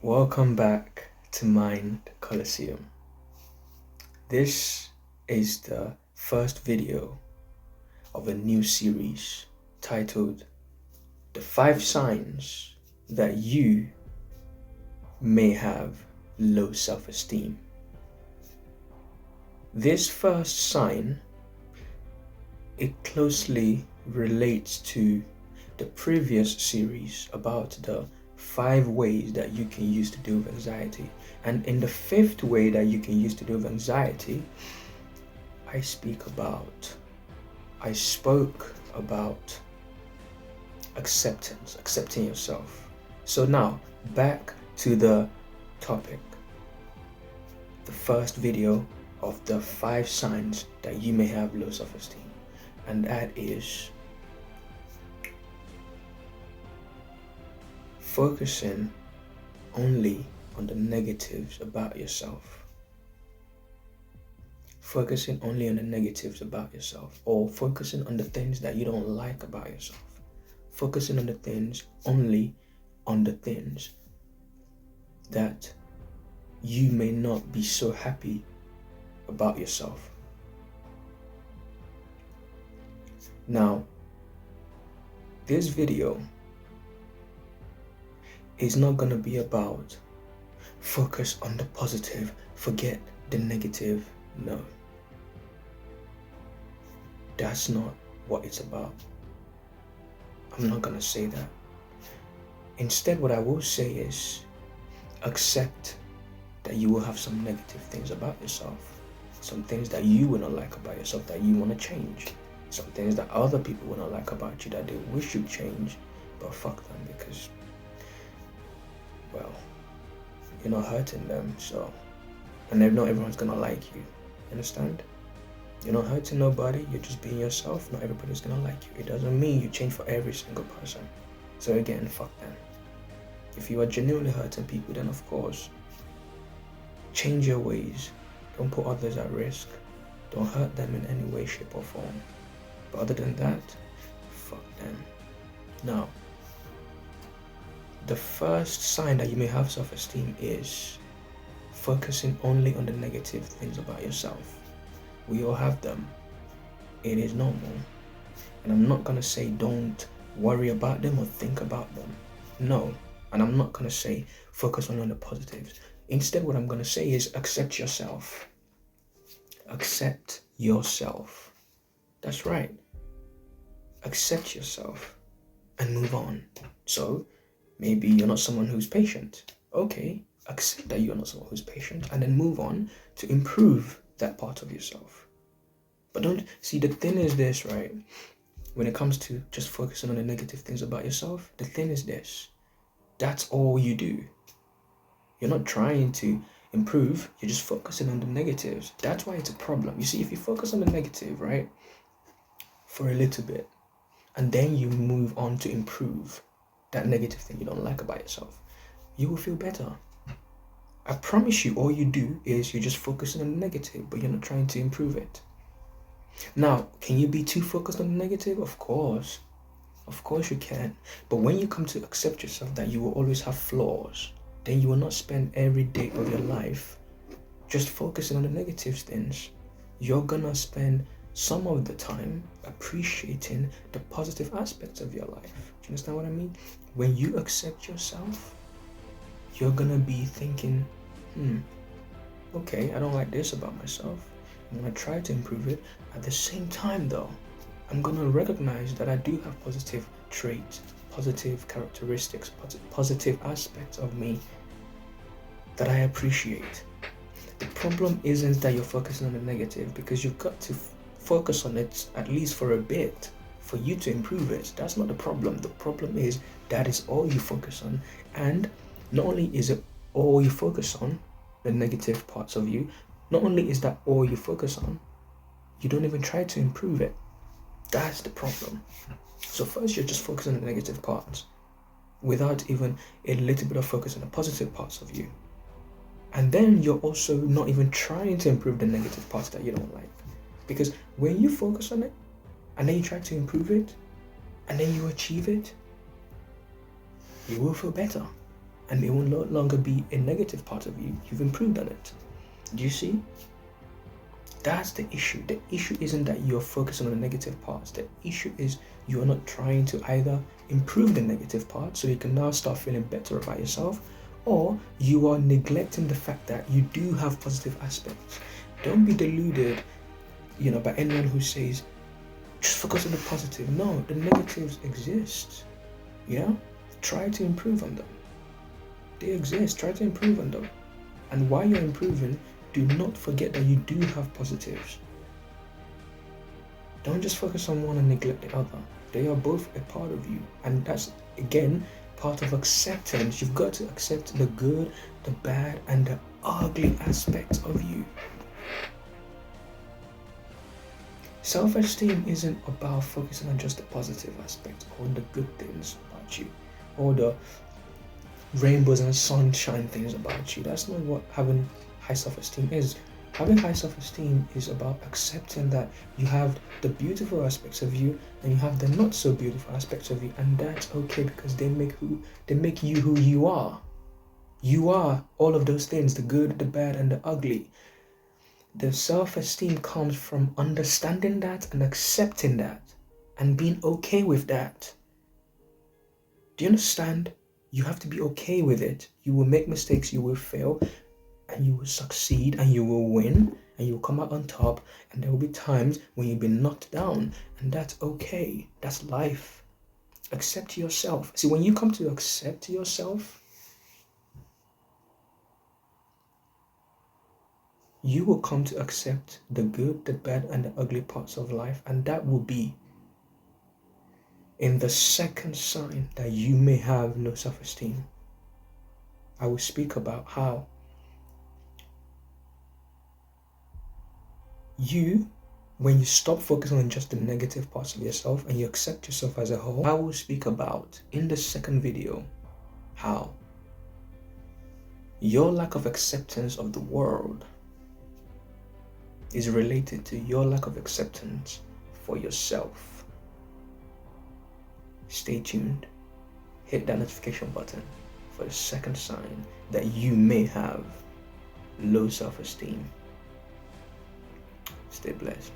Welcome back to Mind Coliseum. This is the first video of a new series titled The 5 Signs That You May Have Low Self-Esteem. This first sign, it closely relates to the previous series about the 5 ways that you can use to deal with anxiety. And in the 5th way that you can use to deal with anxiety, I spoke about accepting yourself. So now, back to the topic. The first video of the 5 signs that you may have low self-esteem. And that is focusing only on the negatives about yourself. Focusing only on the negatives about yourself, or focusing on the things that you don't like about yourself. Focusing on the things that you may not be so happy about yourself. Now, this video is not going to be about focus on the positive, forget the negative. No. That's not what it's about. I'm not going to say that. Instead, what I will say is accept that you will have some negative things about yourself, some things that you will not like about yourself that you want to change, some things that other people will not like about you that they wish you change, but fuck them because, well, you're not hurting them, so, and not everyone's gonna like you, understand? You're not hurting nobody, you're just being yourself, not everybody's gonna like you. It doesn't mean you change for every single person. So again, fuck them. If you are genuinely hurting people, then of course, change your ways. Don't put others at risk. Don't hurt them in any way, shape or form. But other than that, fuck them. Now, the first sign that you may have self-esteem is focusing only on the negative things about yourself. We all have them. It is normal. And I'm not going to say don't worry about them or think about them. No. And I'm not going to say focus only on the positives. Instead, what I'm going to say is accept yourself. Accept yourself. That's right. Accept yourself and move on. So, maybe you're not someone who's patient. Okay, accept that you're not someone who's patient and then move on to improve that part of yourself. But don't, see, the thing is this, right? When it comes to just focusing on the negative things about yourself, the thing is this. That's all you do. You're not trying to improve, you're just focusing on the negatives. That's why it's a problem. You see, if you focus on the negative, right, for a little bit, and then you move on to improve that negative thing you don't like about yourself, you will feel better. I promise you, all you do is you're just focusing on the negative, but you're not trying to improve it. Now, can you be too focused on the negative? Of course you can. But when you come to accept yourself that you will always have flaws, then you will not spend every day of your life just focusing on the negative things. You're gonna spend some of the time appreciating the positive aspects of your life. Do you understand what I mean? When you accept yourself, you're gonna be thinking, okay, I don't like this about myself. I'm gonna try to improve it. At the same time though, I'm gonna recognize that I do have positive traits, positive characteristics, positive aspects of me that I appreciate. The problem isn't that you're focusing on the negative, because you've got to focus on it at least for a bit for you to improve it. That's not the problem. The problem is that is all you focus on, and not only is it all you focus on, the negative parts of you, not only is that all you focus on, you don't even try to improve it. That's the problem. So first you're just focusing on the negative parts without even a little bit of focus on the positive parts of you. And then you're also not even trying to improve the negative parts that you don't like. Because when you focus on it, and then you try to improve it, and then you achieve it, you will feel better. and it will no longer be a negative part of you. You've improved on it. Do you see? That's the issue. The issue isn't that you're focusing on the negative parts. The issue is you're not trying to either improve the negative parts so you can now start feeling better about yourself, or you are neglecting the fact that you do have positive aspects. Don't be deluded, by anyone who says, just focus on the positive. No, the negatives exist. Yeah? Try to improve on them. They exist. Try to improve on them. And while you're improving, do not forget that you do have positives. Don't just focus on one and neglect the other. They are both a part of you. And that's, again, part of acceptance. You've got to accept the good, the bad, and the ugly aspects of you. Self-esteem isn't about focusing on just the positive aspects or the good things about you, or the rainbows and sunshine things about you. That's not what having high self-esteem is. Having high self-esteem is about accepting that you have the beautiful aspects of you and you have the not so beautiful aspects of you, and that's okay because they make you who you are. You are all of those things, the good, the bad, and the ugly. The self-esteem comes from understanding that and accepting that and being okay with that. Do you understand? You have to be okay with it. You will make mistakes, you will fail, and you will succeed, and you will win, and you will come out on top, and there will be times when you've been knocked down, and that's okay. That's life. Accept yourself. See, when you come to accept yourself, you will come to accept the good, the bad, and the ugly parts of life, and that will be in the second sign that you may have low self-esteem. I will speak about how when you stop focusing on just the negative parts of yourself and you accept yourself as a whole. I will speak about in the second video how your lack of acceptance of the world is related to your lack of acceptance for yourself. Stay tuned. Hit that notification button for the second sign that you may have low self-esteem. Stay blessed.